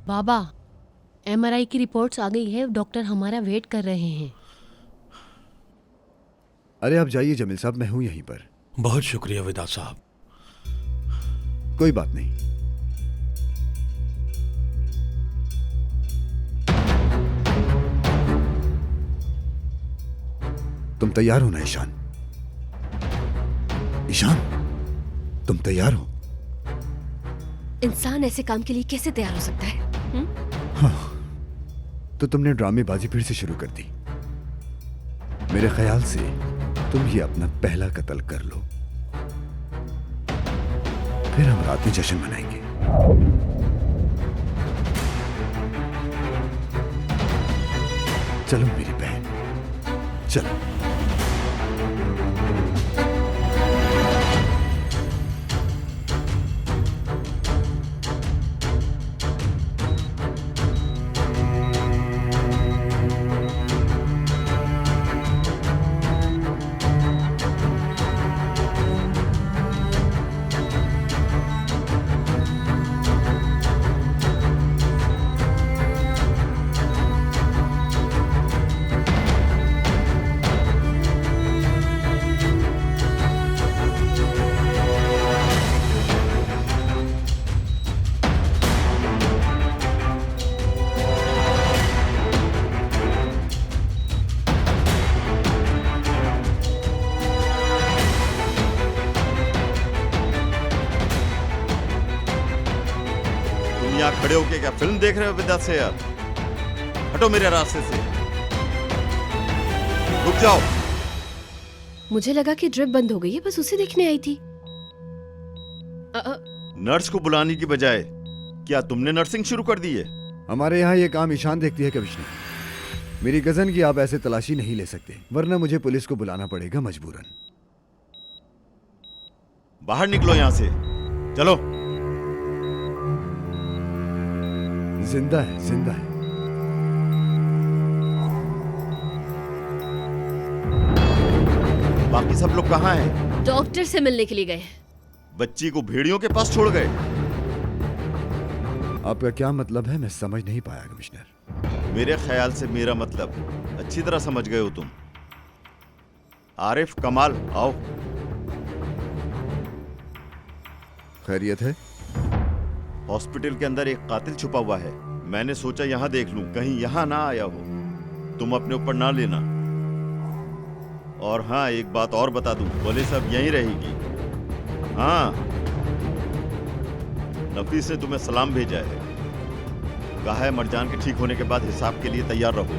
बाबा, MRI की reports आ गई है, डॉक्टर हमारा वेट कर रहे हैं। अरे आप जाइए जमील साहब, मैं हूं यहीं पर। बहुत शुक्रिया विदा साहब। कोई बात नहीं। तुम तैयार हो ना ईशान? ईशान, तुम तैयार हो? इंसान ऐसे काम के लिए कैसे तैयार हो सकता है? हाँ, तो तुमने ड्रामेबाजी फिर से शुरू कर दी। मेरे ख्याल से तुम ही अपना पहला कत्ल कर लो, फिर हम रात में जश्न मनाएंगे। चलो मेरी बहन, चलो। यहाँ खड़े होके क्या फिल्म देख रहे हो विदा से? यार हटो मेरे रास्ते से, रुक जाओ। मुझे लगा कि ड्रिप बंद हो गई है, बस उसे देखने आई थी। नर्स को बुलाने की बजाय क्या तुमने नर्सिंग शुरू कर दी है? हमारे यहाँ ये काम ईशान देखती है कमिश्नर। मेरी गजन की आप ऐसे तलाशी नहीं ले सकते, वरना मुझे पुलिस को बुलाना पड़ेगा मजबूरन। बाहर निकलो यहाँ से, चलो। जिंदा है, जिंदा है। बाकी सब लोग कहाँ हैं? डॉक्टर से मिलने के लिए गए। बच्ची को भेड़ियों के पास छोड़ गए। आपका क्या मतलब है? मैं समझ नहीं पाया कमिश्नर। मेरे ख्याल से मेरा मतलब अच्छी तरह समझ गए हो तुम। आरिफ, कमाल, आओ। खैरियत है? हॉस्पिटल के अंदर एक कातिल छुपा हुआ है। मैंने सोचा यहाँ देख लूं, कहीं यहाँ ना आया हो। तुम अपने ऊपर ना लेना। और हाँ, एक बात और बता दूं, पुलिस अब यहीं रहेगी। हाँ, नफीस ने तुम्हें सलाम भेजा है। कहा है मरजान के ठीक होने के बाद हिसाब के लिए तैयार रहो।